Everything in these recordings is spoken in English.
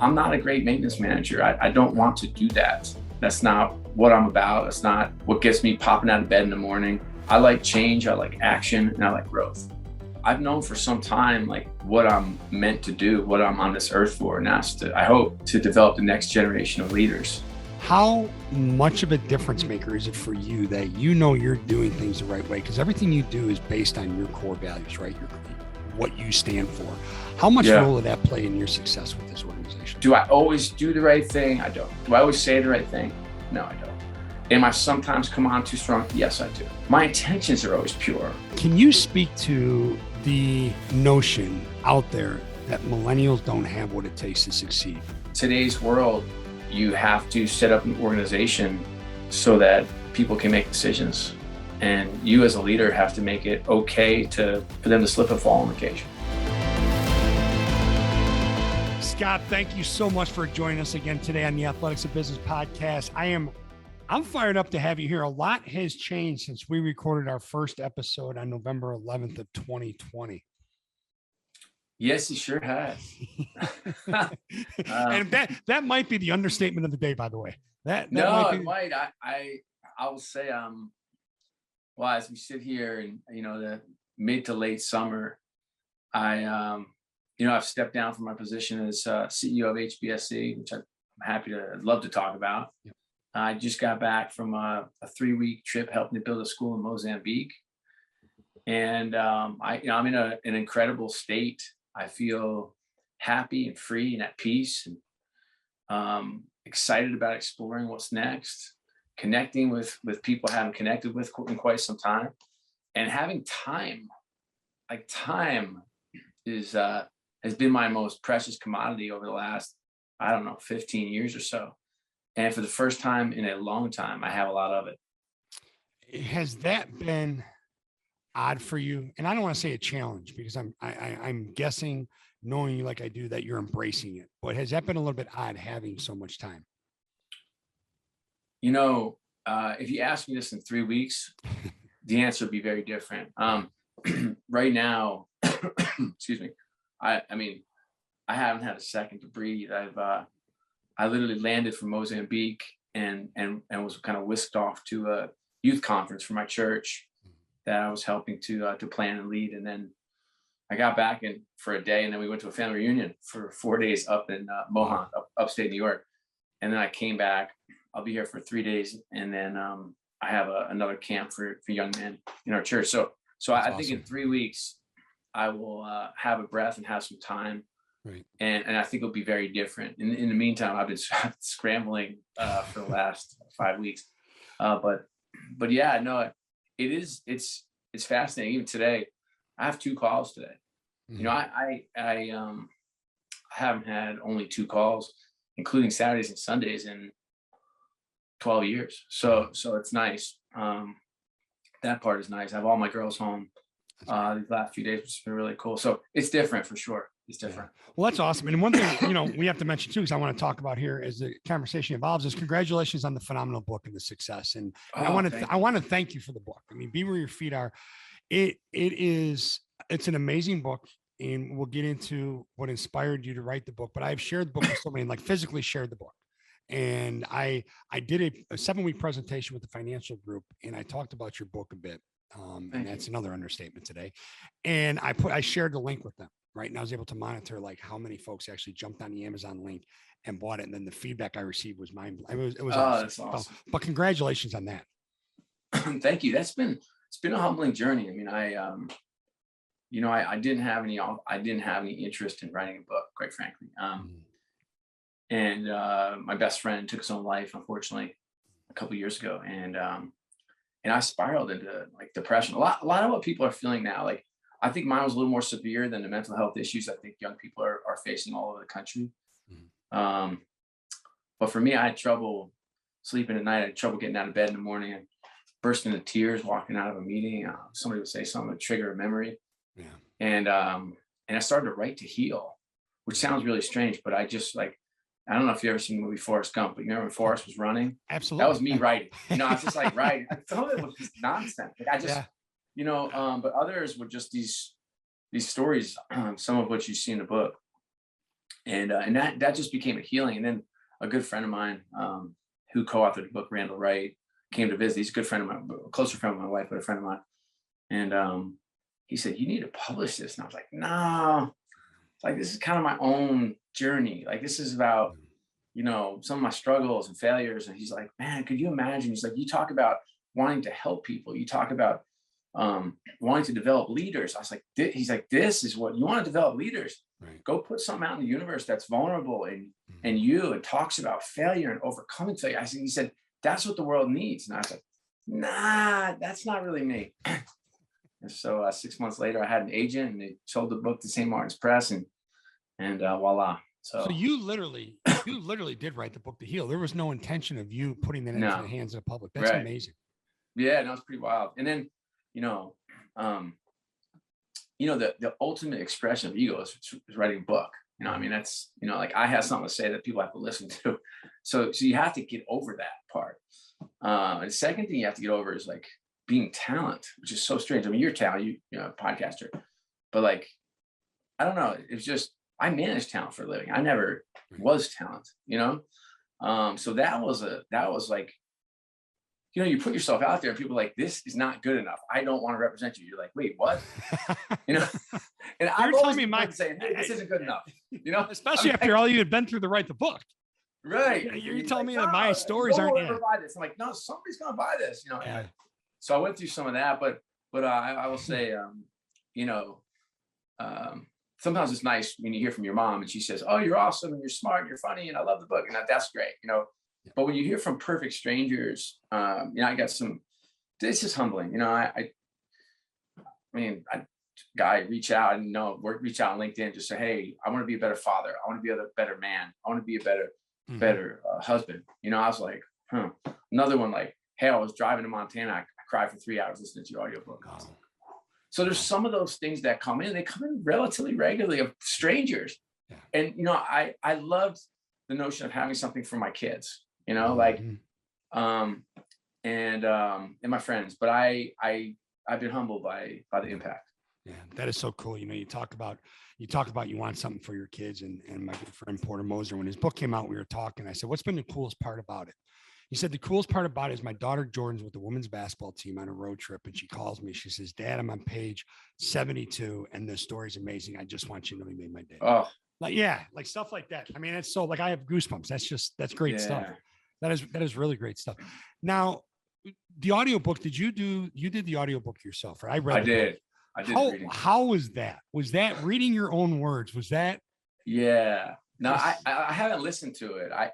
I'm not a great maintenance manager. I don't want to do that. That's not what I'm about. That's not what gets me popping out of bed in the morning. I like change, I like action, and I like growth. I've known for some time like what I'm meant to do, what I'm on this earth for, and that's to, I hope, to develop the next generation of leaders. How much of a difference maker is it for you that you know you're doing things the right way? Because everything you do is based on your core values, right? What you stand for. How much role did that play in your success with this organization? Do I always do the right thing? I don't. Do I always say the right thing? No, I don't. Am I sometimes come on too strong? Yes, I do. My intentions are always pure. Can you speak to the notion out there that millennials don't have what it takes to succeed? Today's world, you have to set up an organization so that people can make decisions. And you as a leader have to make it okay for them to slip and fall on occasion. Scott, thank you so much for joining us again today on the Athletics of Business podcast. I'm fired up to have you here. A lot has changed since we recorded our first episode on November 11th of 2020. Yes, it sure has. And that might be the understatement of the day, by the way. That it might. I will say, well, as we sit here in, the mid to late summer, I've stepped down from my position as CEO of HBSC, which I'd love to talk about. Yep. I just got back from a 3-week trip helping to build a school in Mozambique. And I'm in an incredible state. I feel happy and free and at peace, and excited about exploring what's next, connecting with people I haven't connected with in quite some time, and having time. Like time has been my most precious commodity over the last, 15 years or so. And for the first time in a long time, I have a lot of it. Has that been odd for you? And I don't want to say a challenge, because I'm guessing, knowing you like I do, that you're embracing it. But has that been a little bit odd having so much time? If you ask me this in 3 weeks, the answer would be very different. Right now, excuse me. I haven't had a second to breathe. I literally landed from Mozambique and was kind of whisked off to a youth conference for my church that I was helping to plan and lead. And then I got back for a day, and then we went to a family reunion for 4 days up in Mohawk, upstate New York. And then I came back. I'll be here for 3 days, and then I have another camp for young men in our church. So I think in 3 weeks I will have a breath and have some time. Right. And I think it'll be very different. In the meantime, I've been scrambling for the last 5 weeks. But yeah, no, it's fascinating. Even today, I have 2 calls today. Mm-hmm. I haven't had only 2 calls, including Saturdays and Sundays, in 12 years. So it's nice. That part is nice. I have all my girls home these last few days, which has been really cool. So it's different for sure. It's different. Yeah. Well, that's awesome. And one thing, we have to mention too, because I want to talk about here as the conversation evolves, is congratulations on the phenomenal book and the success. And I want to thank you for the book. I mean, Be Where Your Feet Are. It's an amazing book, and we'll get into what inspired you to write the book. But I've shared the book with so many, like physically shared the book. And I did a 7-week presentation with the financial group, and I talked about your book a bit. And that's another understatement today. And I shared the link with them. Right. And I was able to monitor like how many folks actually jumped on the Amazon link and bought it. And then the feedback I received was mind-blowing. It was awesome. That's awesome. But congratulations on that. Thank you. It's been a humbling journey. I mean, I didn't have any interest in writing a book, quite frankly. And my best friend took his own life, unfortunately, a couple of years ago. And I spiraled into like depression. A lot of what people are feeling now, like, I think mine was a little more severe than the mental health issues I think young people are facing all over the country. Mm-hmm. But for me, I had trouble sleeping at night. I had trouble getting out of bed in the morning, and bursting into tears walking out of a meeting. Somebody would say something to trigger a memory. Yeah. And I started to write to heal, which sounds really strange, but I just I don't know if you've ever seen the movie Forrest Gump, but you remember when Forrest was running? Absolutely. That was me writing. I was just like writing. Some of it was just nonsense. Like I just, but others were just these stories, some of which you see in the book. And that just became a healing. And then a good friend of mine, who co-authored the book, Randall Wright, came to visit. He's a good friend of mine, a closer friend of my wife, but a friend of mine. And he said, "You need to publish this." And I was like, "No, it's like, this is kind of my own journey. Like, this is about, some of my struggles and failures." And he's like, "Man, could you imagine?" He's like, "You talk about wanting to help people. You talk about wanting to develop leaders." I was like, he's like, "This is what you want to develop leaders. Right. Go put something out in the universe that's vulnerable and talks about failure and overcoming failure." He said, "That's what the world needs." And I was like, "Nah, that's not really me." And so 6 months later, I had an agent, and they sold the book to St. Martin's Press, and voila. So you literally did write the book to heal. There was no intention of you putting that into the hands of the public. That's right. Amazing. Yeah, no, it's pretty wild. And then, the ultimate expression of ego is writing a book. I mean, that's, like, I have something to say that people have to listen to. So you have to get over that part. And the second thing you have to get over is like being talent, which is so strange. I mean, you're talent, you're a podcaster, but like, I don't know. It's just, I manage talent for a living. I never was talent, So that was like, you put yourself out there and people are like, "This is not good enough. I don't want to represent you." You're like, "Wait, what?" And I'm always saying, "Hey, this isn't good enough." Especially after all you had been through to write the book. Right. You're telling me that my stories aren't. Ever buy this? I'm like, "No, somebody's gonna buy this." Yeah. So I went through some of that, but I will say, sometimes it's nice when you hear from your mom and she says, "Oh, you're awesome and you're smart and you're funny and I love the book," and that's great, But when you hear from perfect strangers, I got some. This is humbling, Guy reach out and reach out on LinkedIn, just say, "Hey, I want to be a better father. I want to be a better man. I want to be a better husband." I was like, Another one, like, "Hey, I was driving to Montana. I cried for 3 hours listening to your audiobook." So there's some of those things that come in. They come in relatively regularly of strangers, and I loved the notion of having something for my kids. And my friends, but I've been humbled by the impact. Yeah, that is so cool. You talk about you want something for your kids, and my good friend Porter Moser, when his book came out, we were talking. I said, "What's been the coolest part about it?" He said, "The coolest part about it is my daughter Jordan's with the women's basketball team on a road trip, and she calls me. She says, 'Dad, I'm on page 72, and the story's amazing. I just want you to know you made my day.'" Oh, like stuff like that. I mean, it's so, like, I have goosebumps. That's great stuff. That is really great stuff. Now, the audiobook, you did the audiobook yourself, right? I did. How was that? Was that reading your own words? Was that? Yeah. No, I haven't listened to it. I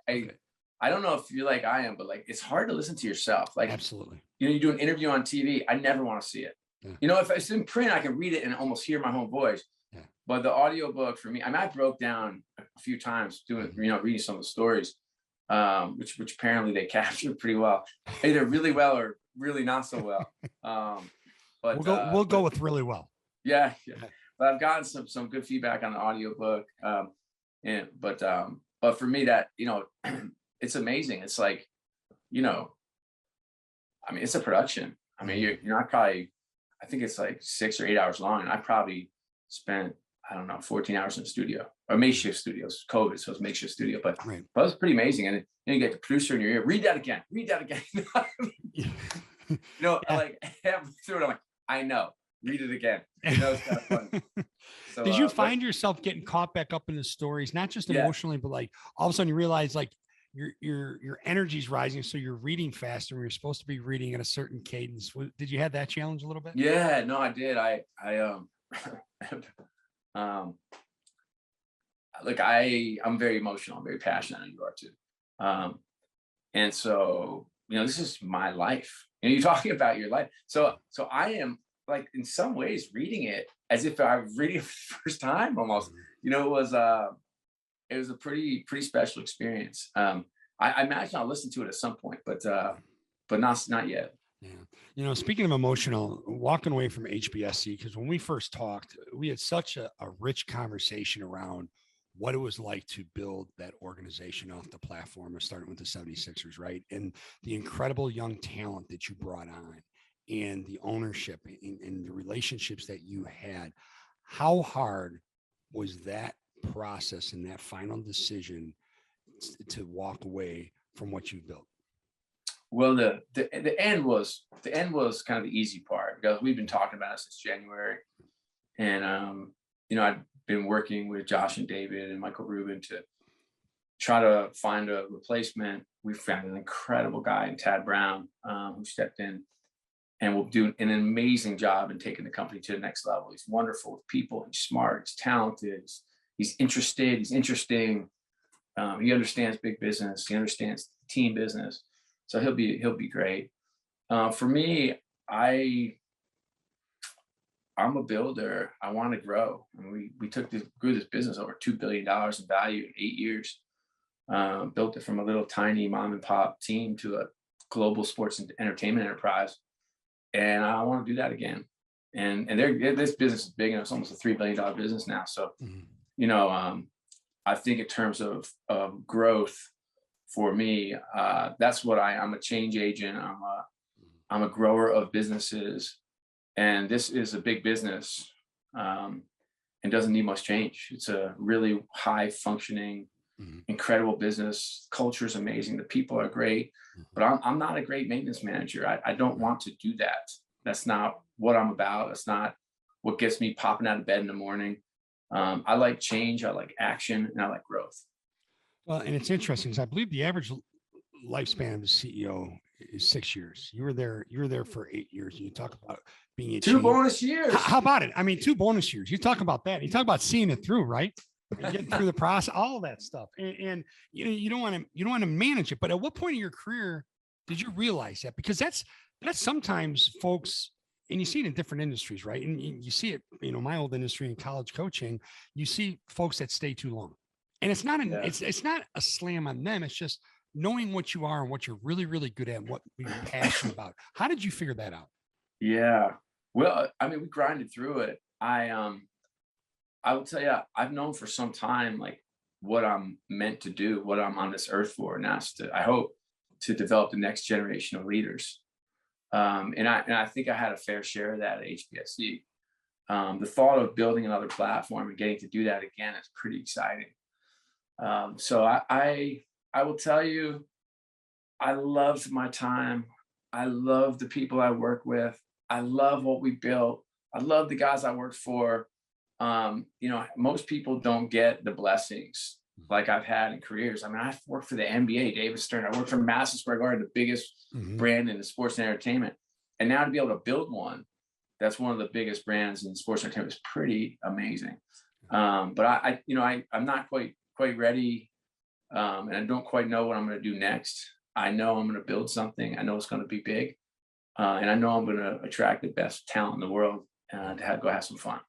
don't know if you're like I am, but like, it's hard to listen to yourself. Like, absolutely. You do an interview on TV. I never want to see it. Yeah. If it's in print, I can read it and almost hear my own voice. Yeah. But the audiobook for me, I broke down a few times doing, reading some of the stories, which apparently they captured pretty well, either really well or really not so well. But we'll go with really well. Yeah. But I've gotten some good feedback on the audiobook. But for me, that, it's amazing. It's like, it's a production. I mean, I think it's like 6 or 8 hours long, and I probably spent, I don't know, 14 hours in the studio, or makeshift studios. COVID, so it's makeshift studio, but it's pretty amazing. And then you get the producer in your ear, read that again. Like halfway through it, I'm like, I know, read it again. It's kind of fun. So, did you find yourself getting caught back up in the stories, not just emotionally, but like all of a sudden you realize like your energy's rising, so you're reading faster when you're supposed to be reading at a certain cadence? Did you have that challenge a little bit? Yeah, no, I did. Look, I'm very emotional. I'm very passionate, and you are too. And so, this is my life. You're talking about your life. So I am, like, in some ways reading it as if I was reading it for the first time almost. It was a pretty special experience. I imagine I'll listen to it at some point, but not yet. Yeah. Speaking of emotional, walking away from HBSC, because when we first talked, we had such a rich conversation around what it was like to build that organization off the platform of starting with the 76ers, right? And the incredible young talent that you brought on, and the ownership and the relationships that you had. How hard was that process and that final decision to walk away from what you built? Well, the end was kind of the easy part, because we've been talking about it since January, and I've been working with Josh and David and Michael Rubin to try to find a replacement. We found an incredible guy in Tad Brown, who stepped in and will do an amazing job in taking the company to the next level. He's wonderful with people. He's smart. He's talented. He's interested. He's interesting. He understands big business. He understands team business. So he'll be great. For me, I'm a builder. I want to grow. And we grew this business over $2 billion in value in 8 years. Built it from a little tiny mom and pop team to a global sports and entertainment enterprise. And I want to do that again. And this business is big, and it's almost a $3 billion business now. So, I think in terms of growth for me, that's what I'm a change agent. I'm a grower of businesses, and this is a big business, and doesn't need much change. It's a really high functioning, incredible business. Culture is amazing. The people are great, but I'm not a great maintenance manager. I don't want to do that. That's not what I'm about. That's not what gets me popping out of bed in the morning. I like change. I like action, and I like growth. Well, and it's interesting because I believe the average lifespan of a CEO is 6 years. You were there for 8 years. And you talk about being a two bonus years. How about it? I mean, 2 bonus years. You talk about that. You talk about seeing it through, right? Getting through the process, all of that stuff. And you don't want to manage it. But at what point in your career did you realize that? Because that's sometimes folks, and you see it in different industries, right? And you see it, my old industry in college coaching, you see folks that stay too long. And it's not it's not a slam on them. It's just knowing what you are and what you're really, really good at and what you're passionate about. How did you figure that out? Yeah. Well, I mean, we grinded through it. I will tell you, I've known for some time, like, what I'm meant to do, what I'm on this earth for. And that's I hope to develop the next generation of leaders. And I think I had a fair share of that at HBSC. The thought of building another platform and getting to do that again is pretty exciting. So I will tell you, I loved my time. I love the people I work with. I love what we built. I love the guys I worked for. Most people don't get the blessings like I've had in careers. I mean, I've worked for the NBA, David Stern. I worked for Madison Square Garden, the biggest brand in the sports and entertainment. And now to be able to build one that's one of the biggest brands in sports and entertainment is pretty amazing. But I'm not quite ready, and I don't quite know what I'm going to do next. I know I'm going to build something. I know it's going to be big, and I know I'm going to attract the best talent in the world to go have some fun.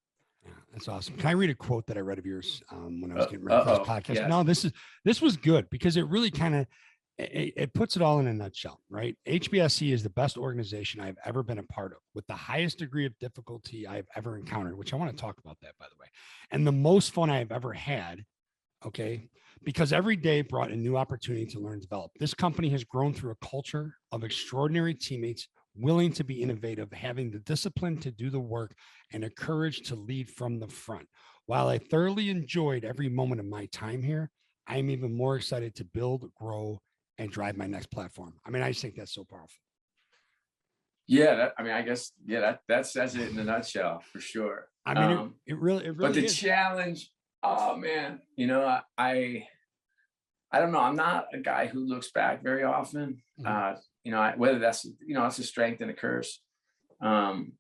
Yeah, that's awesome. Can I read a quote that I read of yours when I was getting ready for this podcast? Yes. No, this was good because it really kind of it puts it all in a nutshell, right? HBSC is the best organization I've ever been a part of, with the highest degree of difficulty I've ever encountered, which I want to talk about that, by the way, and the most fun I've ever had. Okay. Because every day brought a new opportunity to learn and develop. This company has grown through a culture of extraordinary teammates, willing to be innovative, having the discipline to do the work, and a courage to lead from the front. While I thoroughly enjoyed every moment of my time here, I am even more excited to build, grow, and drive my next platform. I mean, I just think that's so powerful. Yeah, that says it in a nutshell for sure. I mean, it really but the is. Challenge, oh man, I don't know. I'm not a guy who looks back very often. Whether that's a strength and a curse. And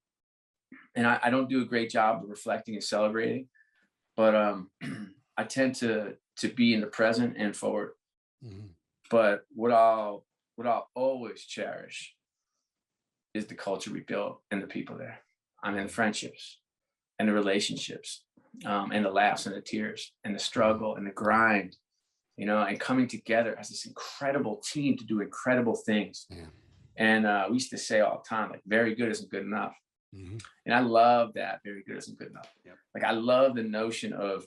I don't do a great job of reflecting and celebrating, but I tend to be in the present and forward. But what I'll always cherish is the culture we built and the people there. I mean, the friendships and the relationships, and the laughs and the tears and the struggle and the grind, and coming together as this incredible team to do incredible things. Yeah. And we used to say all the time, like, very good isn't good enough. And I love that. Very good isn't good enough. Yep. Like, I love the notion of,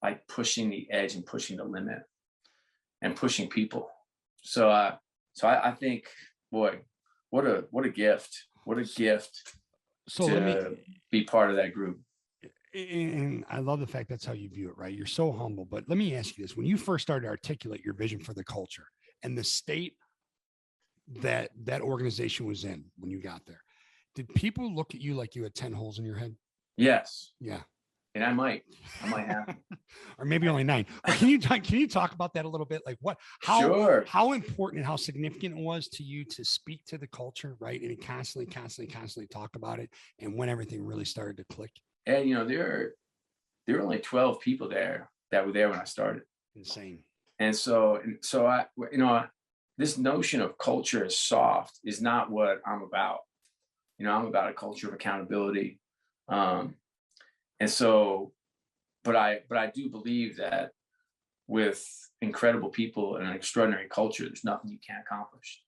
like, pushing the edge and pushing the limit and pushing people. So I think, boy, what a gift. What a gift to be part of that group. And I love the fact that's how you view it, right? You're so humble. But let me ask you this. When you first started to articulate your vision for the culture and the state that that organization was in when you got there, did people look at you like you had 10 holes in your head? Yes. Yeah. And I might have, or maybe only 9. But can you talk about that a little bit? Like Sure. how important and how significant it was to you to speak to the culture, right? And constantly talk about it. And when everything really started to click. And, there were only 12 people there that were there when I started. Insane. And so I, this notion of culture is soft is not what I'm about. I'm about a culture of accountability. And so, but I do believe that with incredible people and an extraordinary culture, there's nothing you can't accomplish.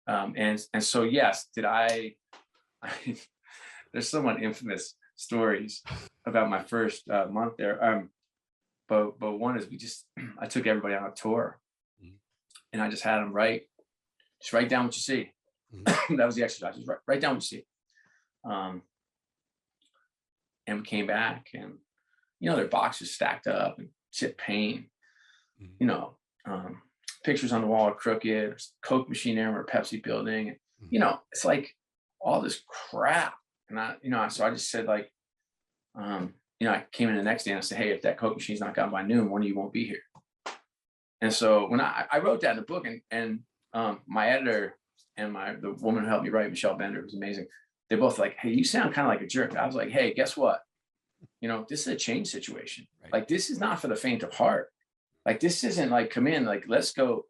And so, yes, there's somewhat infamous stories about my first month there. But one is I took everybody on a tour, and I just had them write down what you see. That was the exercise. Just write down what you see. And we came back, and their boxes stacked up and chip paint. Pictures on the wall are crooked, Coke machine there or Pepsi building. It's like all this crap. And so I just said, like, I came in the next day and I said, hey, if that Coke machine's not gone by noon, one of you won't be here. And so when I wrote that in the book, and my editor and the woman who helped me write, Michelle Bender, was amazing. They're both like, hey, you sound kind of like a jerk. I was like, hey, guess what? This is a change situation. Right. Like, this is not for the faint of heart. Like, this isn't like, come in, like, let's go,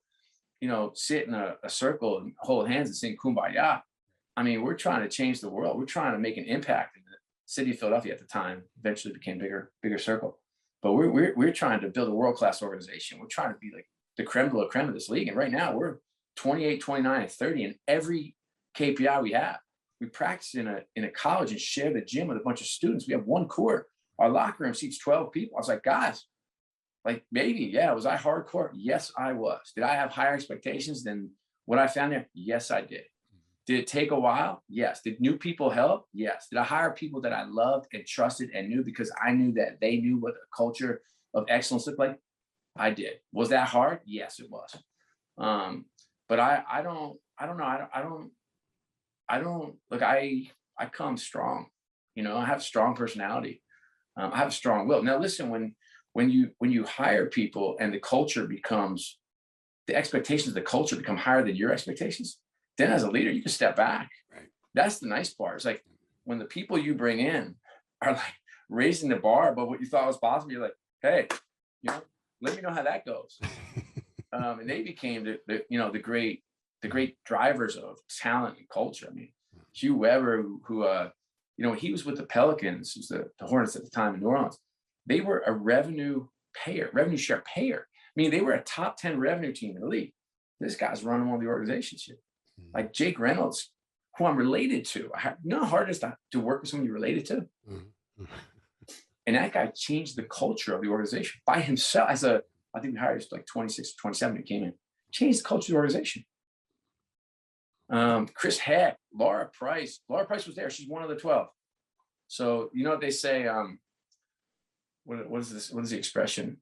sit in a circle and hold hands and sing Kumbaya. I mean, we're trying to change the world. We're trying to make an impact in the city of Philadelphia at the time, eventually became bigger circle. But we're trying to build a world-class organization. We're trying to be like the creme de la creme of this league. And right now we're 28, 29, and 30 in every KPI we have. We practice in a college and share the gym with a bunch of students. We have one court. Our locker room seats 12 people. I was like, guys, like, maybe, yeah, was I hardcore? Yes, I was. Did I have higher expectations than what I found there? Yes, I did. Did it take a while? Yes. Did new people help? Yes. Did I hire people that I loved and trusted and knew because I knew that they knew what a culture of excellence looked like? I did. Was that hard? Yes, it was. But I don't look, I come strong, I have a strong personality. I have a strong will. Now listen, when you hire people and the expectations of the culture become higher than your expectations, then as a leader, you can step back. Right. That's the nice part. It's like when the people you bring in are like raising the bar above what you thought was possible, you're like, hey, let me know how that goes. And they became the great drivers of talent and culture. I mean, Hugh Weber, who he was with the Pelicans, who's the Hornets at the time in New Orleans. They were a revenue share payer. I mean, they were a top 10 revenue team in the league. This guy's running one of the organizations here. Like Jake Reynolds, who I'm related to. You know how hard it is to work with someone you're related to? And that guy changed the culture of the organization by himself. I think we hired like 26 or 27 who came in. Changed the culture of the organization. Chris Heck, Laura Price. Laura Price was there. She's one of the 12. So you know what they say? What is this? What is the expression?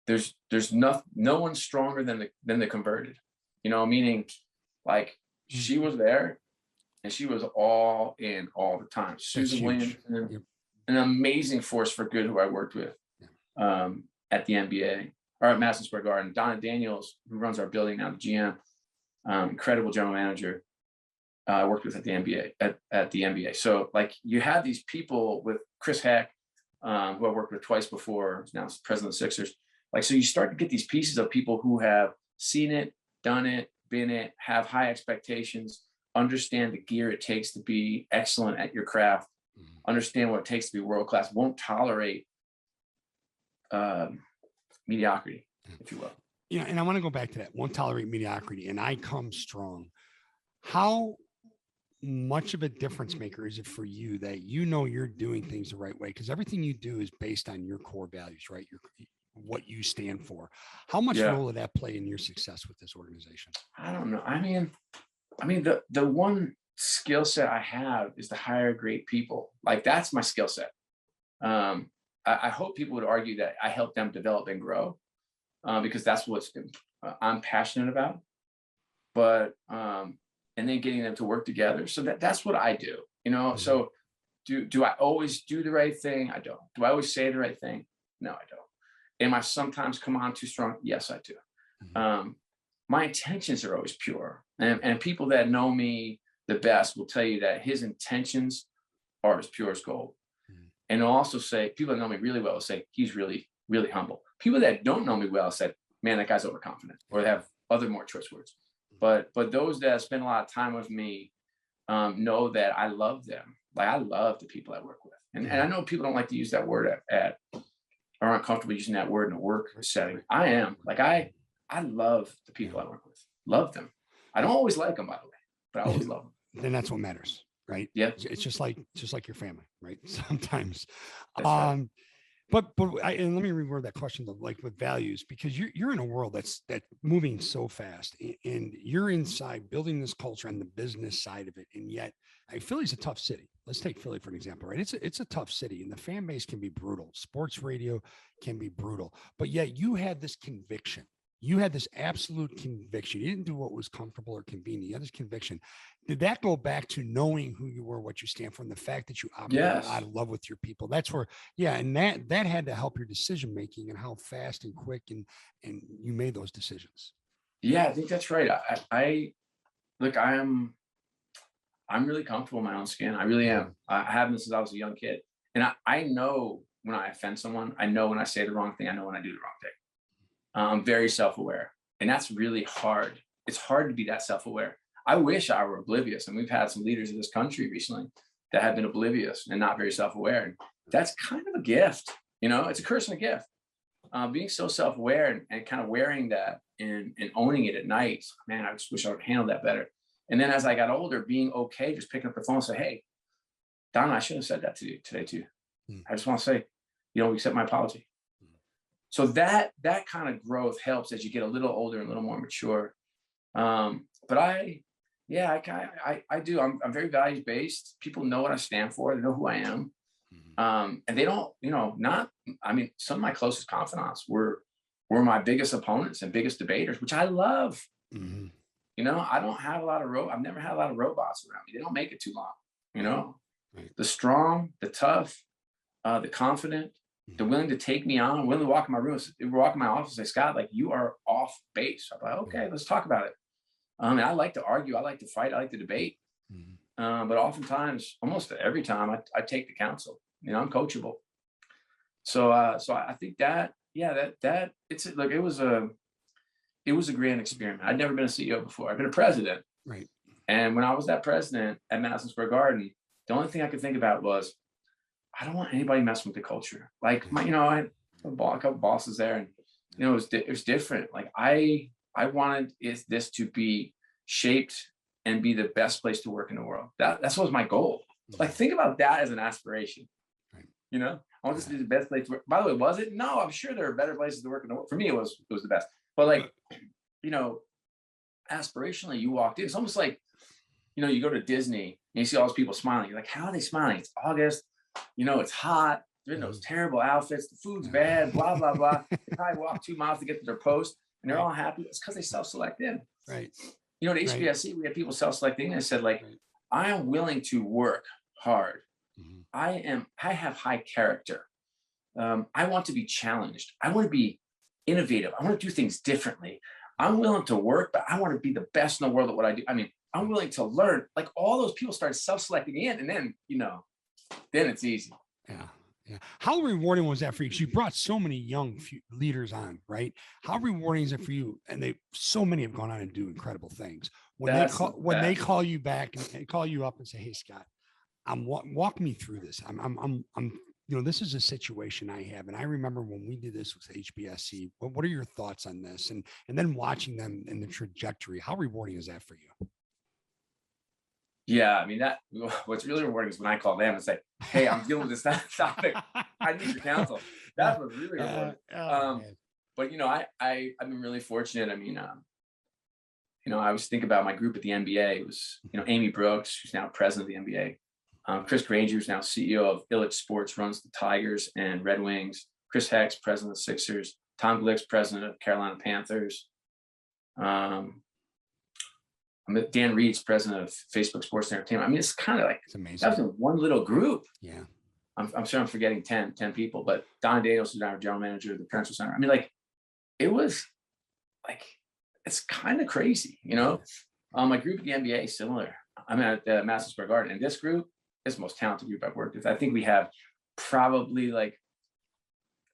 There's no one stronger than the converted. Meaning, like, she was there and she was all in all the time. Susan Williams, an amazing force for good who I worked with at the NBA or at Madison Square Garden. Donna Daniels, who runs our building now, the GM, incredible general manager. I worked with at the NBA. So like you have these people with Chris Heck, who I worked with twice before, now president of the Sixers. Like, so you start to get these pieces of people who have seen it, done it, been it, have high expectations, understand the gear it takes to be excellent at your craft, understand what it takes to be world-class, won't tolerate mediocrity, if you will. Yeah, and I want to go back to that, won't tolerate mediocrity, and I come strong. How much of a difference maker is it for you that you're doing things the right way? Because everything you do is based on your core values, right? What you stand for. How much role did that play in your success with this organization? I don't know. I mean, the one skill set I have is to hire great people. Like that's my skill set. I hope people would argue that I help them develop and grow, because that's what I'm passionate about. But and then getting them to work together. So that's what I do. So do I always do the right thing? I don't. Do I always say the right thing? No, I don't. Am I sometimes come on too strong? Yes, I do. My intentions are always pure. And people that know me the best will tell you that his intentions are as pure as gold. And they'll also say, people that know me really well will say, he's really, really humble. People that don't know me well said, man, that guy's overconfident, or they have other more choice words. But those that spend a lot of time with me know that I love them. Like I love the people I work with. And I know people don't like to use that word or aren't comfortable using that word in a work setting. I am. Like I love the people I work with. Love them. I don't always like them, by the way, but I always love them. Then that's what matters, right? Yeah. It's just like your family, right? Sometimes. Right. But and let me reword that question though, like with values, because you're in a world that's moving so fast, and you're inside building this culture on the business side of it, and yet Philly's a tough city. Let's take Philly for an example, right? It's a tough city, and the fan base can be brutal. Sports radio can be brutal, but yet you had this conviction. You had this absolute conviction. You didn't do what was comfortable or convenient. You had this conviction. Did that go back to knowing who you were, what you stand for, and the fact that you operated out of love with your people? That's where, and that had to help your decision making and how fast and quick and you made those decisions. Yeah, I think that's right. I'm really comfortable in my own skin. I really am. I have been since I was a young kid, and I know when I offend someone. I know when I say the wrong thing. I know when I do the wrong thing. I'm very self-aware, and that's really hard. It's hard to be that self-aware. I wish I were oblivious, and we've had some leaders in this country recently that have been oblivious and not very self-aware. And that's kind of a gift, it's a curse and a gift. Being so self-aware and kind of wearing that and owning it at night, man, I just wish I would handle that better. And then as I got older, being okay, just picking up the phone and say, hey, Don, I should have said that to you today too. I just want to say, accept my apology. So that kind of growth helps as you get a little older and a little more mature. But I do. I'm very values based. People know what I stand for. They know who I am. And they don't, some of my closest confidants were my biggest opponents and biggest debaters, which I love. I don't have I've never had a lot of robots around me. They don't make it too long, The strong, the tough, the confident, they're willing to take me on, willing to walk in my room, walk in my office and say, Scott, like you are off base. I'm like, okay, let's talk about it. And I like to argue. I like to fight. I like to debate. But oftentimes, almost every time I take the counsel, I'm coachable. So I think that it's like, it was a grand experiment. I'd never been a CEO before. I've been a president. Right. And when I was that president at Madison Square Garden, the only thing I could think about was, I don't want anybody messing with the culture. Like I had a couple bosses there, and it was different. Like I wanted this to be shaped and be the best place to work in the world. That's what was my goal. Like think about that as an aspiration. Right. I want this to be the best place to work. By the way, was it? No, I'm sure there are better places to work in the world. For me, it was the best. But like, aspirationally, you walked in. It's almost like, you go to Disney and you see all those people smiling. You're like, how are they smiling? It's August. It's hot. They're in those terrible outfits. The food's bad, blah, blah, blah. They probably walk 2 miles to get to their post, and they're all happy. It's because they self-select in. Right. At HBSC, we had people self-selecting, and I said, like, I am willing to work hard. I have high character. I want to be challenged. I want to be innovative. I want to do things differently. I'm willing to work, but I want to be the best in the world at what I do. I'm willing to learn. Like all those people started self-selecting in, and then, then it's easy. Yeah. How rewarding was that for you? Because you brought so many young leaders on, right? How rewarding is it for you? And so many have gone on and do incredible things. When they call you back and they call you up and say, "Hey, Scott, walk me through this. This is a situation I have, and I remember when we did this with HBSC. What are your thoughts on this?" And then watching them in the trajectory. How rewarding is that for you? Yeah, what's really rewarding is when I call them and say, "Hey, I'm dealing with this topic. I need your counsel." That's what's really rewarding. But I've been really fortunate. I was thinking about my group at the NBA. It was, Amy Brooks, who's now president of the NBA. Chris Granger, who's now CEO of LIV Sports, runs the Tigers and Red Wings. Chris Hex, president of the Sixers. Tom Glick's president of Carolina Panthers. Dan Reed's president of Facebook Sports and Entertainment. I mean, it's kind of like, it's amazing. That was in one little group. Yeah. I'm sure I'm forgetting 10 people, but Don Daniels, who's our general manager of the Prudential Center. I mean, like, it was like, it's kind of crazy, My group at the NBA is similar. I'm at the Madison Square Garden, and this group is the most talented group I've worked with. I think we have probably like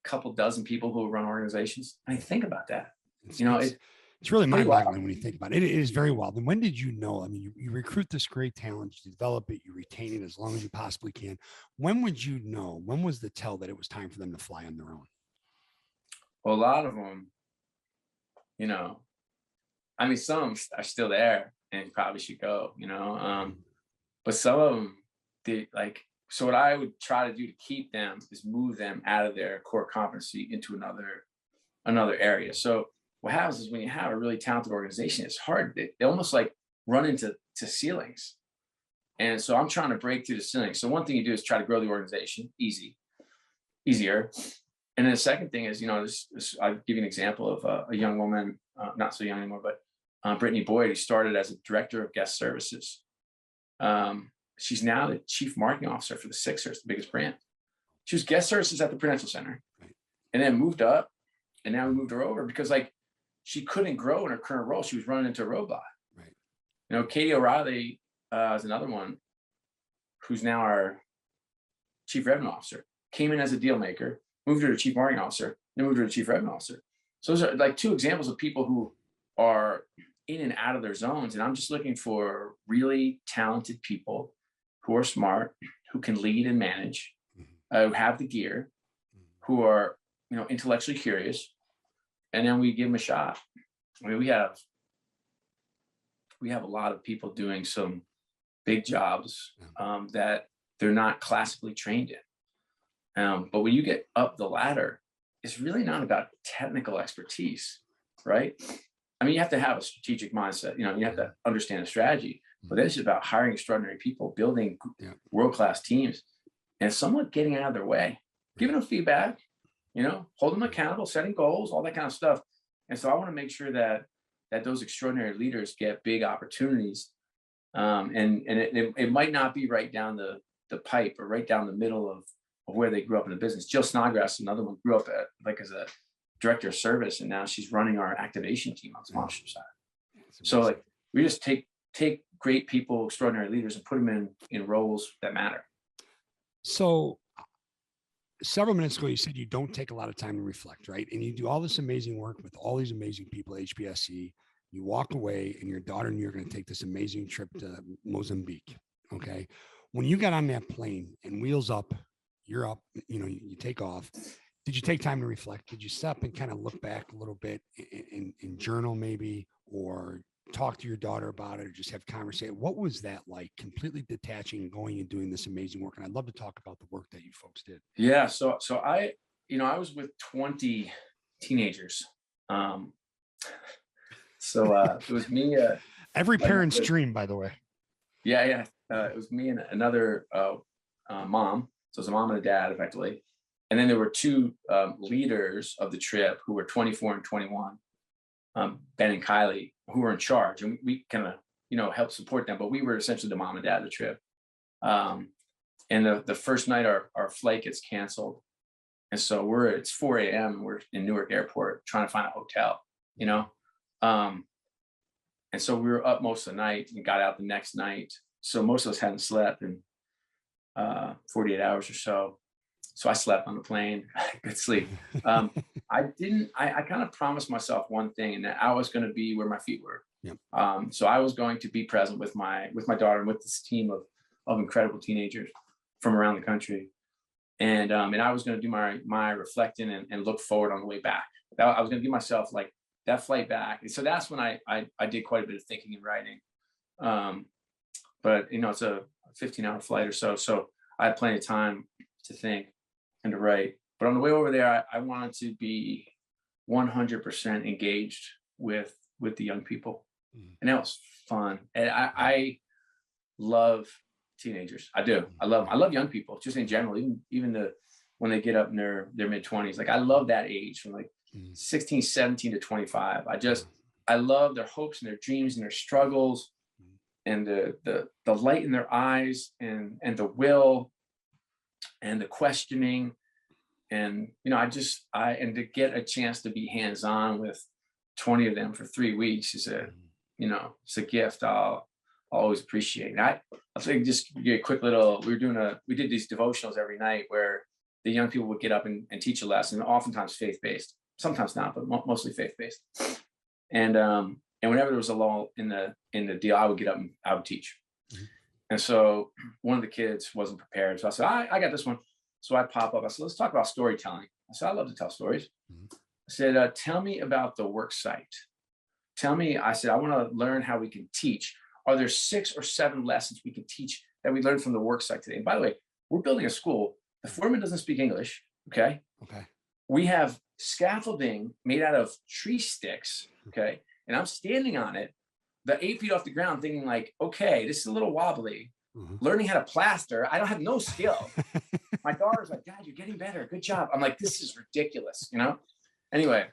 a couple dozen people who run organizations. I mean, think about that. It's really mind-boggling when you think about it. It is very wild. And when did you know? I mean, you recruit this great talent, you develop it, you retain it as long as you possibly can. When would you know? When was the tell that it was time for them to fly on their own? Well, a lot of them, I mean, some are still there and probably should go, but some of them did like, so what I would try to do to keep them is move them out of their core competency into another area. So what happens is when you have a really talented organization, it's hard. They almost like run into ceilings. And so I'm trying to break through the ceiling. So one thing you do is try to grow the organization easier. And then the second thing is, I'll give you an example of a young woman, not so young anymore, but Brittany Boyd, who started as a director of guest services. She's now the chief marketing officer for the Sixers, the biggest brand. She was guest services at the Prudential Center and then moved up. And now we moved her over because like she couldn't grow in her current role. She was running into a roadblock. Right. Katie O'Reilly is another one who's now our chief revenue officer, came in as a deal maker, moved her to chief marketing officer, then moved her to chief revenue officer. So those are like two examples of people who are in and out of their zones. And I'm just looking for really talented people who are smart, who can lead and manage, who have the gear, who are, intellectually curious. And then we give them a shot. I mean, we have a lot of people doing some big jobs that they're not classically trained in. But when you get up the ladder, it's really not about technical expertise, right? I mean, you have to have a strategic mindset. You have to understand a strategy, but then it's about hiring extraordinary people, building world-class teams, and somewhat getting out of their way, giving them feedback, hold them accountable, setting goals, all that kind of stuff. And so I want to make sure that those extraordinary leaders get big opportunities. And it might not be right down the pipe or right down the middle of where they grew up in the business. Jill Snodgrass, another one, grew up as a director of service, and now she's running our activation team on the sponsorship side. So like we just take great people, extraordinary leaders, and put them in roles that matter. So several minutes ago, you said you don't take a lot of time to reflect, right? And you do all this amazing work with all these amazing people at HBSC. You walk away and your daughter and you're going to take this amazing trip to Mozambique. Okay. When you got on that plane and wheels up, you're up, you take off. Did you take time to reflect? Did you stop and kind of look back a little bit in journal maybe, or talk to your daughter about it, or just have conversation? What was that like, completely detaching and going and doing this amazing work? And I'd love to talk about the work that you folks did. Yeah. So I was with 20 teenagers. It was me. Every parent's dream, by the way. Yeah. It was me and another mom. So it was a mom and a dad, effectively. And then there were two leaders of the trip who were 24 and 21, Ben and Kylie, who were in charge. And we kind of, helped support them. But we were essentially the mom and dad of the trip. And the first night, our flight gets canceled. And so it's 4 a.m. and we're in Newark Airport trying to find a hotel, And so we were up most of the night and got out the next night. So most of us hadn't slept in 48 hours or so. So I slept on the plane, good sleep. I kind of promised myself one thing, and that I was going to be where my feet were. Yeah. So I was going to be present with my daughter and with this team of incredible teenagers from around the country. And I was going to do my reflecting and look forward on the way back. I was going to give myself like that flight back. And so that's when I did quite a bit of thinking and writing. But it's a 15-hour flight or so. So I had plenty of time to think and to write. But on the way over there, I wanted to be 100% engaged with the young people. And that was fun. And I love teenagers. I do. I love them. I love young people just in general, even when they get up in their mid-20s. Like I love that age from like 16, 17 to 25. I love their hopes and their dreams and their struggles and the light in their eyes and the will and the questioning. And, you know, and to get a chance to be hands-on with 20 of them for 3 weeks is it's a gift I'll always appreciate. And I'll say, just give you a quick little, we did these devotionals every night where the young people would get up and teach a lesson, oftentimes faith-based, sometimes not, but mostly faith-based. And whenever there was a lull in the deal, I would get up and I would teach. And so one of the kids wasn't prepared. So I said, I got this one. So I pop up. I said, let's talk about storytelling. I said, I love to tell stories. I said, tell me about the work site. I said, I want to learn how we can teach. Are there 6 or 7 lessons we can teach that we learned from the work site today? And by the way, we're building a school. The foreman doesn't speak English. Okay. We have scaffolding made out of tree sticks. Okay. And I'm standing on it, the 8 feet off the ground, thinking like, okay, this is a little wobbly. Learning how to plaster. I don't have no skill. My daughter's like, Dad, you're getting better. Good job. I'm like, this is ridiculous, you know? Anyway,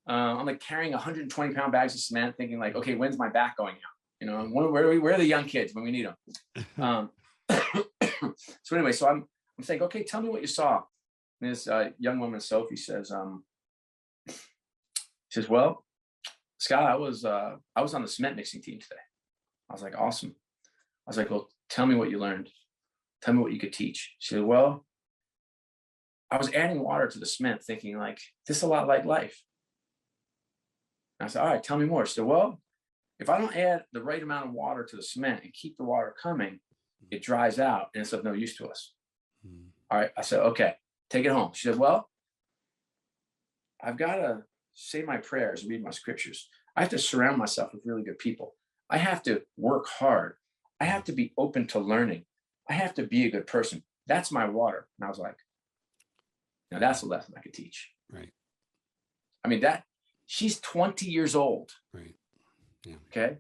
I'm like carrying 120-pound bags of cement, thinking like, okay, when's my back going out? You know, where are the young kids when we need them? So anyway, so I'm saying, okay, tell me what you saw. And this young woman, Sophie, says, well, Scott, I was on the cement mixing team today. I was like, awesome. I was like, well, tell me what you learned. Tell me what you could teach. She said, well, I was adding water to the cement thinking like, this is a lot like life. And I said, all right, tell me more. She said, well, if I don't add the right amount of water to the cement and keep the water coming, it dries out and it's of no use to us. All right. I said, okay, take it home. She said, well, I've got to say my prayers, read my scriptures. I have to surround myself with really good people. I have to work hard. I have to be open to learning. I have to be a good person. That's my water. And I was like, now that's a lesson I could teach. Right. I mean, she's 20 years old. Right. Yeah. Okay.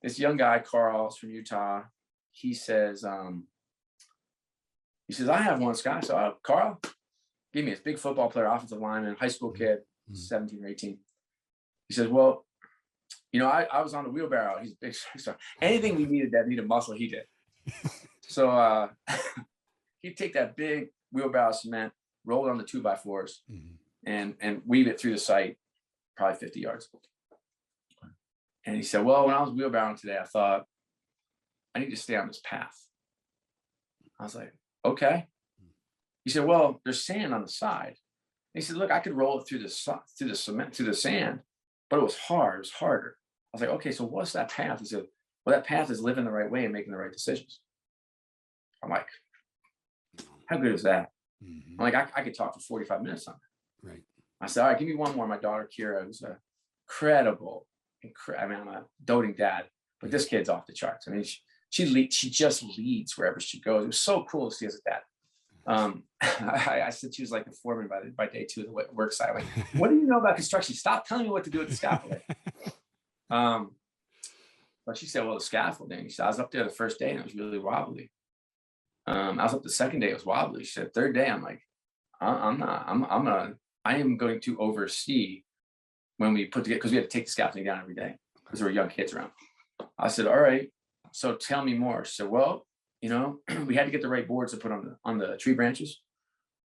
This young guy, Carl, is from Utah. He says, I have one, Scott. I said, oh, Carl, give me this big football player, offensive lineman, high school kid, 17 or 18. He says, well, you know, I was on the wheelbarrow. He's big. So anything we needed that needed muscle, he did. So he'd take that big wheelbarrow of cement, roll it on the 2x4s, and weave it through the site, probably 50 yards. And he said, well, when I was wheelbarrowing today, I thought, I need to stay on this path. I was like, okay. He said, well, there's sand on the side. And he said, look, I could roll it through the cement, through the sand, but it was hard. It was harder. I was like, okay, so what's that path? He said, well, that path is living the right way and making the right decisions. I'm like, how good is that? I'm like, I could talk for 45 minutes on it. Right. I said, all right, give me one more. My daughter, Kira, who's incredible. I mean, I'm a doting dad, but this kid's off the charts. I mean, she just leads wherever she goes. It was so cool to see as a dad. I said she was like the foreman by day 2 of the work site. Like, what do you know about construction? Stop telling me what to do with the scaffolding. But she said, well, the scaffolding. She said, I was up there the first day and it was really wobbly. I was up the second day, it was wobbly. She said, third day, I'm like, I am going to oversee when we put together, because we had to take the scaffolding down every day because there were young kids around. I said, all right, so tell me more. She said, well, you know, we had to get the right boards to put on the tree branches,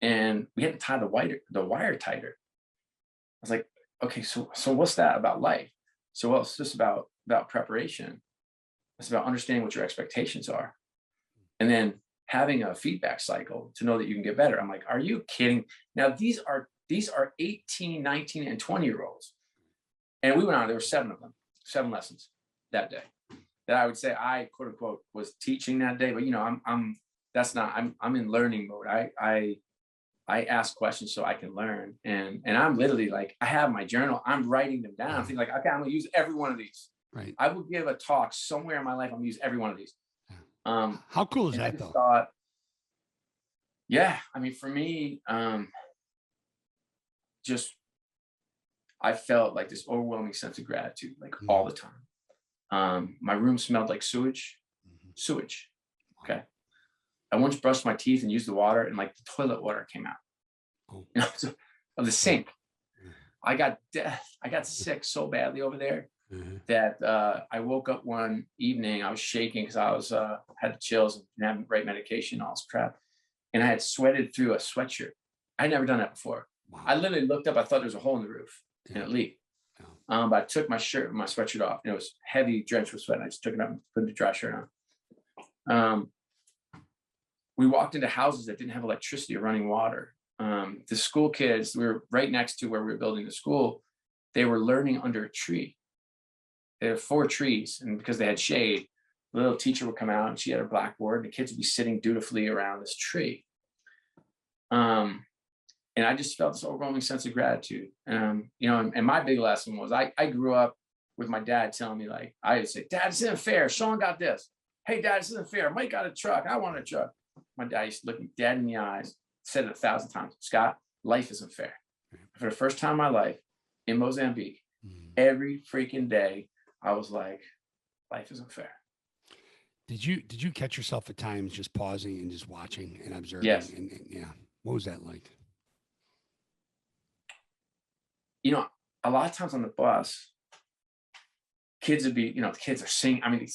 and we had to tie the wire tighter. I was like, okay, so what's that about life? So, well, it's just about preparation. It's about understanding what your expectations are, and then having a feedback cycle to know that you can get better. I'm like, are you kidding? Now these are 18, 19, and 20-year-olds, and we went on. There were 7 of them, 7 lessons that day that I would say I quote unquote was teaching that day. But you know, I'm in learning mode. I ask questions so I can learn, and I'm literally like, I have my journal. I'm writing them down. I'm thinking like, okay, I'm gonna use every one of these. Right. I will give a talk somewhere in my life. I'm gonna use every one of these. How cool is that though? Yeah, I mean, for me, I felt like this overwhelming sense of gratitude, like all the time. My room smelled like sewage. Okay. I once brushed my teeth and used the water, and like the toilet water came out, so, of the sink. I got sick so badly over there that I woke up one evening. I was shaking because I was had the chills and didn't have the right medication, all this crap, and I had sweated through a sweatshirt. I'd never done that before. Wow. I literally looked up. I thought there was a hole in the roof and it leaked. But I took my sweatshirt off, and it was heavy, drenched with sweat. And I just took it up and put the dry shirt on. We walked into houses that didn't have electricity or running water. The school kids, we were right next to where we were building the school. They were learning under a tree. There were 4 trees, and because they had shade, the little teacher would come out and she had her blackboard, and the kids would be sitting dutifully around this tree. And I just felt this overwhelming sense of gratitude. And my big lesson was I grew up with my dad telling me, like, I would say, Dad, this isn't fair. Sean got this. Hey, Dad, this isn't fair. Mike got a truck. I want a truck. My dad used to look me dead in the eyes, said it 1,000 times. Scott, life isn't fair. For the first time in my life in Mozambique, every freaking day, I was like, life isn't fair. Did you catch yourself at times just pausing and just watching and observing? Yes. And yeah. What was that like? A lot of times on the bus, kids would be, the kids are singing. I mean,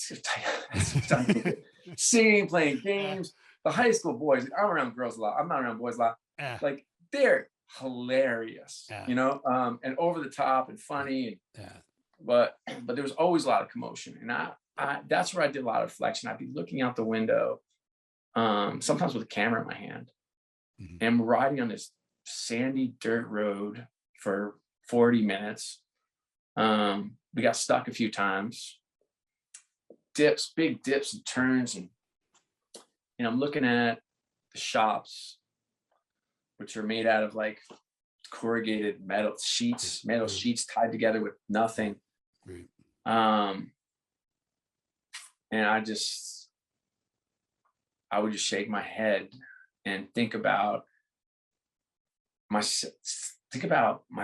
singing, playing games. The high school boys, I'm around girls a lot. I'm not around boys a lot. Like, they're hilarious, and over the top and funny. But there was always a lot of commotion. And I that's where I did a lot of reflection. I'd be looking out the window, sometimes with a camera in my hand, and riding on this sandy dirt road for 40 minutes. We got stuck a few times, big dips and turns. And I'm looking at the shops, which are made out of like corrugated metal sheets tied together with nothing. Right. And I would just shake my head and think about my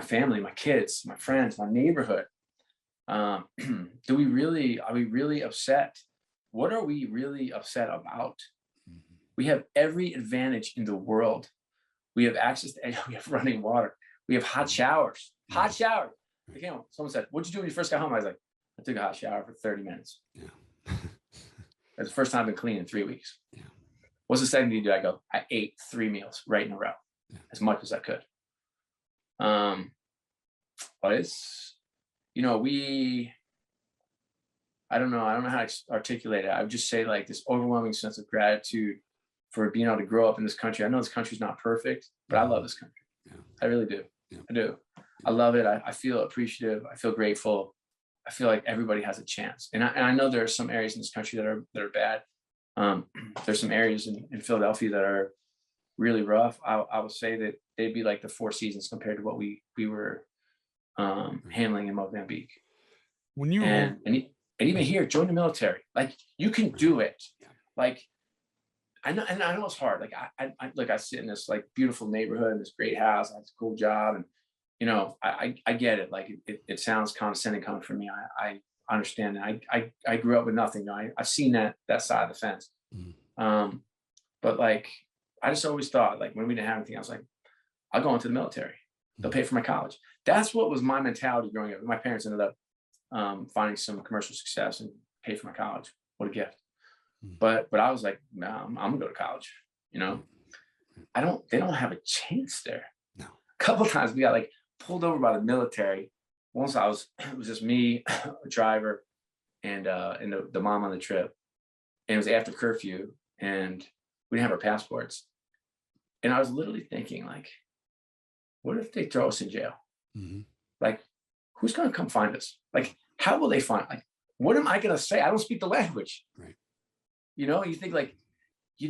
family, my kids, my friends, my neighborhood. Are we really upset? What are we really upset about? We have every advantage in the world. We have access to, we have running water. We have hot showers. Someone said, what'd you do when you first got home? I was like, I took a hot shower for 30 minutes. That's the first time I've been clean in 3 weeks. What's the second thing you do? I go, I ate 3 meals right in a row, as much as I could. But it's, I don't know how to articulate it. I would just say, like, this overwhelming sense of gratitude for being able to grow up in this country. I know this country's not perfect, but I love this country. I really do. I do. I love it. I feel appreciative. I feel grateful. I feel like everybody has a chance. And I know there are some areas in this country that are bad. There's some areas in Philadelphia that are really rough. I would say that they'd be like the Four Seasons compared to what we were handling in Mozambique. When you and even here, join the military. Like, you can do it. Like, I know it's hard. Like, I sit in this like beautiful neighborhood, in this great house, I have a cool job, and I get it. Like, it sounds condescending coming from me. I understand that. I grew up with nothing. I've seen that side of the fence. But like, I just always thought, like, when we didn't have anything, I was like, I'll go into the military. They'll pay for my college. That's what was my mentality growing up. My parents ended up finding some commercial success and paid for my college. What a gift. But I was like, no, I'm gonna go to college. They don't have a chance there. No. A couple of times we got like pulled over by the military. Once it was just me, a driver, and the mom on the trip. And it was after curfew, and we didn't have our passports. And I was literally thinking, like, what if they throw us in jail? Like, who's gonna come find us? Like, how will they find? Like, what am I gonna say? I don't speak the language. Right. You think, like, we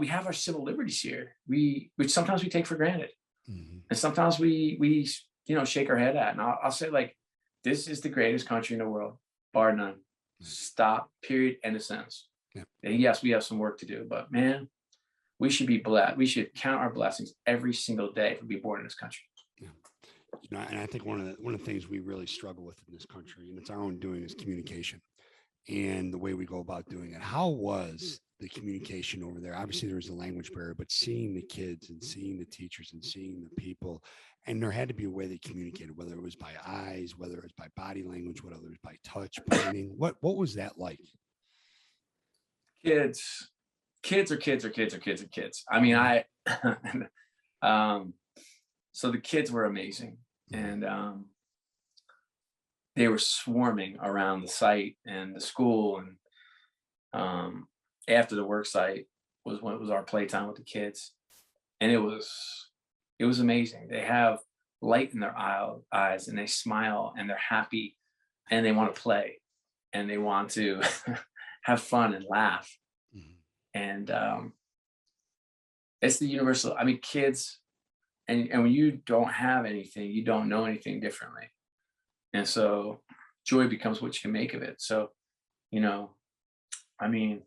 have our civil liberties here. Which sometimes we take for granted, and sometimes we shake our head at. And I'll say, like, this is the greatest country in the world, bar none. Stop. Period. End of sentence. And yes, we have some work to do, but man, we should be blessed. We should count our blessings every single day for being born in this country. you know, and I think one of the things we really struggle with in this country, and it's our own doing, is communication and the way we go about doing it. How was the communication over there? Obviously, there was a language barrier, but seeing the kids and seeing the teachers and seeing the people, and there had to be a way they communicated, whether it was by eyes, whether it was by body language, whether it was by touch, pointing. What was that like? Kids are kids are kids are kids are kids. I mean, so the kids were amazing, and they were swarming around the site and the school, and after the work site was when it was our playtime with the kids, and it was amazing. They have light in their eyes, and they smile, and they're happy, and they want to play, and they want to have fun and laugh. And it's the universal. I mean, kids, and when you don't have anything, you don't know anything differently, and so joy becomes what you can make of it. So, you know, I mean,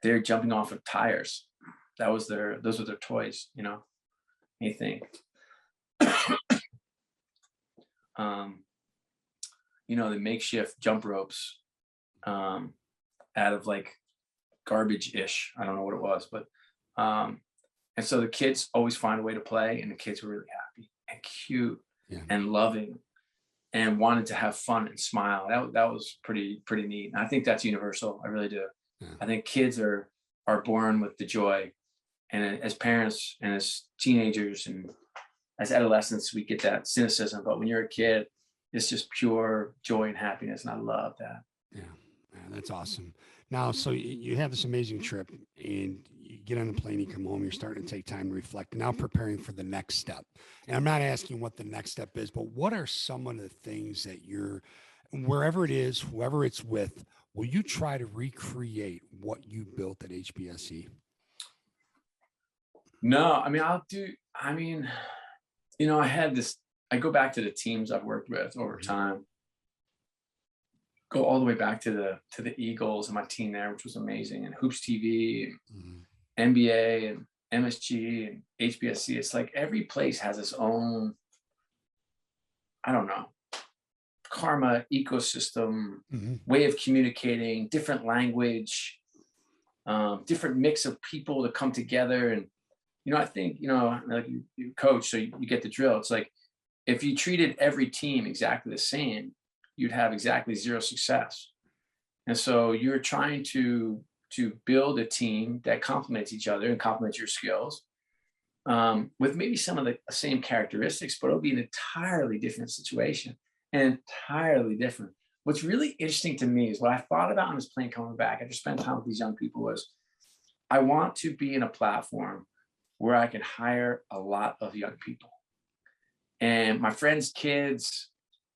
they're jumping off of tires. Those were their toys. You know, anything. You know, the makeshift jump ropes out of like garbage-ish. I don't know what it was, but and so the kids always find a way to play, and the kids were really happy and cute and loving and wanted to have fun and smile. That was pretty neat. And I think that's universal. I really do. I think kids are born with the joy, and as parents and as teenagers and as adolescents, we get that cynicism. But when you're a kid, it's just pure joy and happiness, and I love that. Yeah, that's awesome. Now, so you have this amazing trip, and you get on the plane, you come home, you're starting to take time to reflect, now preparing for the next step. And I'm not asking what the next step is, but what are some of the things that you're, wherever it is, whoever it's with, will you try to recreate what you built at HBSE? No, I mean, you know, I go back to the teams I've worked with over time. Go all the way back to the Eagles and my team there, which was amazing, and Hoops TV, and NBA, and MSG, and HBSC. It's like every place has its own, I don't know, karma, ecosystem, way of communicating, different language, different mix of people to come together. And, you know, I think, you know, like you coach, so you get the drill. It's like, if you treated every team exactly the same, you'd have exactly zero success. And so you're trying to build a team that complements each other and complements your skills, with maybe some of the same characteristics, but it'll be an entirely different situation, and entirely different. What's really interesting to me is what I thought about on this plane coming back after spending time with these young people was, I want to be in a platform where I can hire a lot of young people. And my friends' kids,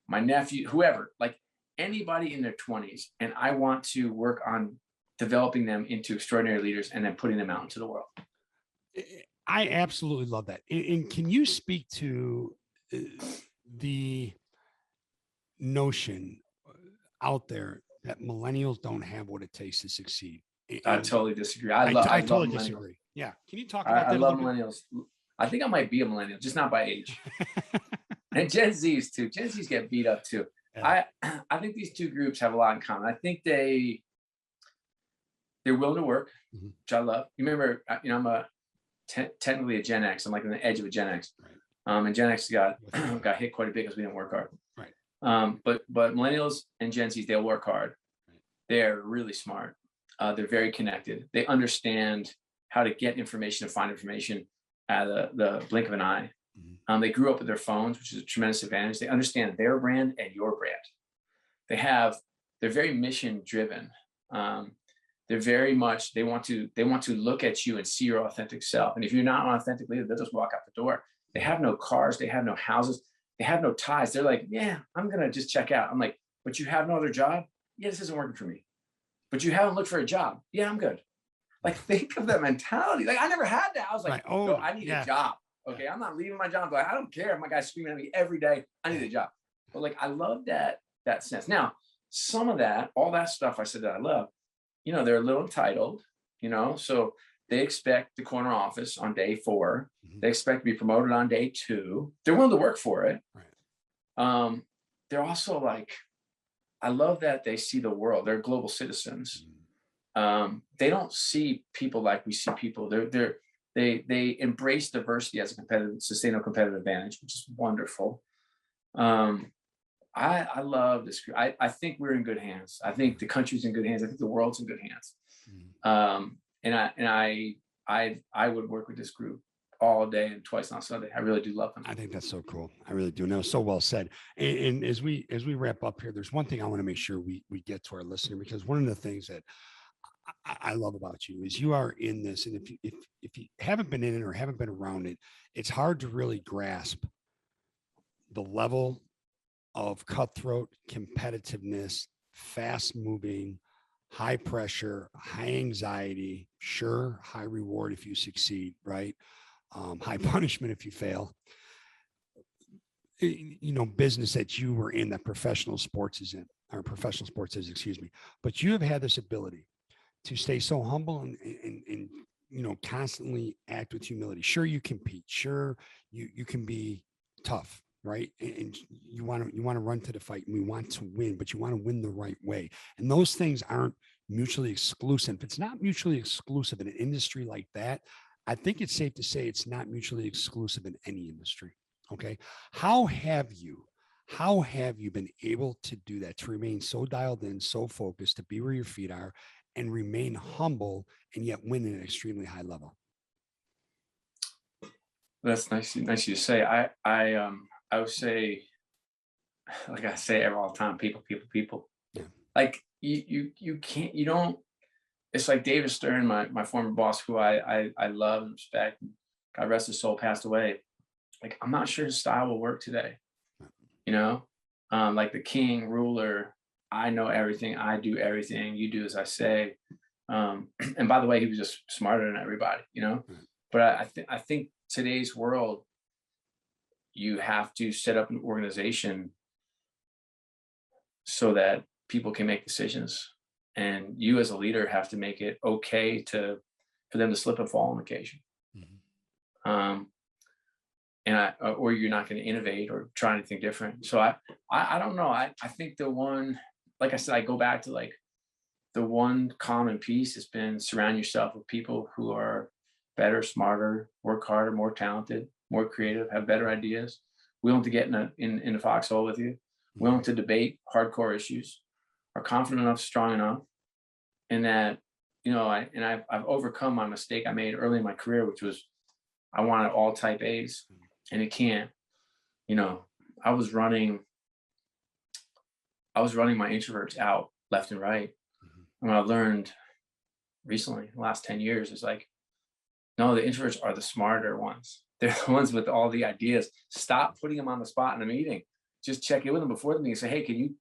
my nephew, whoever, like anybody in their 20s. And I want to work on developing them into extraordinary leaders and then putting them out into the world. I absolutely love that. And can you speak to the notion out there that millennials don't have what it takes to succeed? I totally disagree. I totally disagree. Yeah. Can you talk about that? I love millennials. I think I might be a millennial, just not by age. And Gen Zs too. Gen Zs get beat up too. Yeah. I think these two groups have a lot in common. I think they're willing to work, which I love. You remember, you know, I'm technically a Gen X. I'm like on the edge of a Gen X. Right. And Gen X got hit quite a bit because we didn't work hard. Right. But millennials and Gen Zs, they'll work hard. Right. They're really smart. They're very connected. They understand how to get information and find information at the blink of an eye. They grew up with their phones, which is a tremendous advantage. They understand their brand and your brand. They're very mission driven. They're very much, they want to look at you and see your authentic self. And if you're not an authentic leader, they'll just walk out the door. They have no cars, they have no houses, they have no ties. They're like, yeah, I'm gonna just check out. I'm like, but you have no other job? Yeah, this isn't working for me. But you haven't looked for a job? Yeah, I'm good. Like, think of that mentality. Like, I never had that. I was like, oh, I need a job. Okay, I'm not leaving my job. Like, I don't care if my guy's screaming at me every day. I need a job. But like, I love that sense. Now, some of that, all that stuff I said that I love, you know, they're a little entitled, you know, so they expect the corner office on day 4. Mhm. They expect to be promoted on day 2. They're willing to work for it. Right. They're also like, I love that they see the world. They're global citizens. They don't see people like we see people. They embrace diversity as a sustainable competitive advantage, which is wonderful. I love this group. I think we're in good hands. I think the country's in good hands. I think the world's in good hands. I would work with this group all day and twice on Sunday. I really do love them. I think that's so cool. I really do. No, so well said. And as we wrap up here, there's one thing I want to make sure we get to our listener, because one of the things that I love about you is you are in this. And if you haven't been in it or haven't been around it, it's hard to really grasp the level of cutthroat competitiveness, fast moving, high pressure, high anxiety, sure, high reward if you succeed, right? High punishment if you fail. Business that you were in, that professional sports is, excuse me. But you have had this ability to stay so humble and constantly act with humility. Sure, you compete. Sure, you can be tough, right? And you want to run to the fight, and we want to win, but you want to win the right way. And those things aren't mutually exclusive. If it's not mutually exclusive in an industry like that, I think it's safe to say it's not mutually exclusive in any industry. Okay. How have you been able to do that, to remain so dialed in, so focused, to be where your feet are and remain humble and yet win at an extremely high level? That's nice of you to say. I would say, like I say all the time, people. Yeah. Like you don't. It's like David Stern, my former boss, who I love and respect. God rest his soul, passed away. Like, I'm not sure his style will work today. Like the king ruler. I know everything. I do everything. You do as I say. And by the way, he was just smarter than everybody. But I think today's world, you have to set up an organization so that people can make decisions, and you as a leader have to make it okay for them to slip and fall on occasion. Or you're not going to innovate or try anything different. So I don't know. I think the one, like I said, I go back to like the one common piece has been surround yourself with people who are better, smarter, work harder, more talented, more creative, have better ideas, willing to get in the foxhole with you, willing to debate hardcore issues, are confident enough, strong enough, and that, I've overcome my mistake I made early in my career, which was I wanted all type A's, and it can't. I was running my introverts out left and right. And what I've learned recently, the last 10 years, is like, no, the introverts are the smarter ones. They're the ones with all the ideas. Stop putting them on the spot in a meeting. Just check in with them before the meeting and say, hey, can you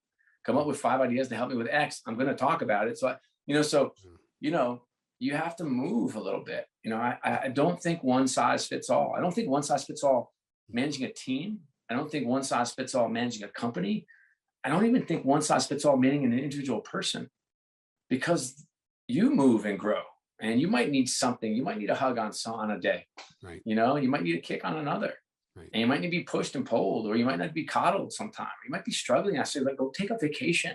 come up with 5 ideas to help me with X? I'm going to talk about it. So, you have to move a little bit. I don't think one size fits all. I don't think one size fits all managing a team. I don't think one size fits all managing a company. I don't even think one size fits all managing an individual person, because you move and grow, and you might need something. You might need a hug on a day, right? You might need a kick on another, right? And you might need to be pushed and pulled, or you might not be coddled sometime. You might be struggling. I say, like, go take a vacation,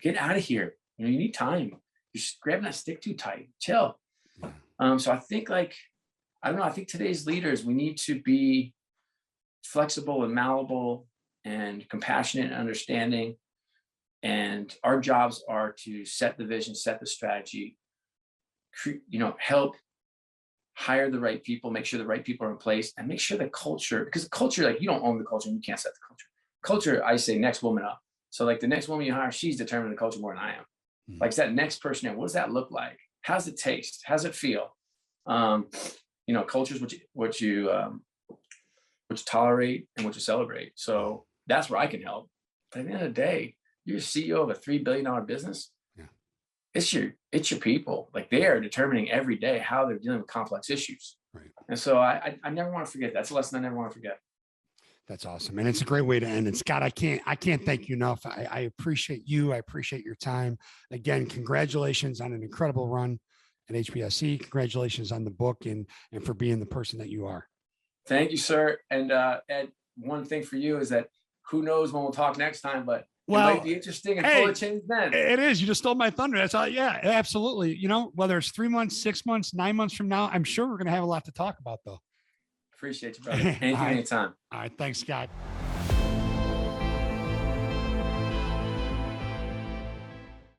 get out of here. You need time. You're just grabbing that stick too tight. Chill. So I think, like, I don't know. I think today's leaders, we need to be flexible and malleable and compassionate and understanding. And our jobs are to set the vision, set the strategy, help hire the right people, make sure the right people are in place, and make sure the culture, because the culture, like, you don't own the culture and you can't set the culture. Culture, I say, next woman up. So like the next woman you hire, she's determining the culture more than I am. Like, it's that next person in, what does that look like? How's it taste? How's it feel? Culture is what you tolerate and what you celebrate. So that's where I can help. But at the end of the day, you're CEO of a $3 billion business. Yeah. It's your people. Like, they are determining every day how they're dealing with complex issues. Right. And so I never want to forget. That's a lesson I never want to forget. That's awesome. And it's a great way to end. And Scott, I can't thank you enough. I appreciate you. I appreciate your time. Again, congratulations on an incredible run. at HBSC. Congratulations on the book and for being the person that you are. Thank you, sir. And Ed, one thing for you is that who knows when we'll talk next time, but it might be interesting and full of change then. It is. You just stole my thunder. That's all. Yeah, absolutely. You know, whether it's 3 months, 6 months, 9 months from now, I'm sure we're going to have a lot to talk about, though. Appreciate you, brother. Anytime. All right. Thanks, Scott.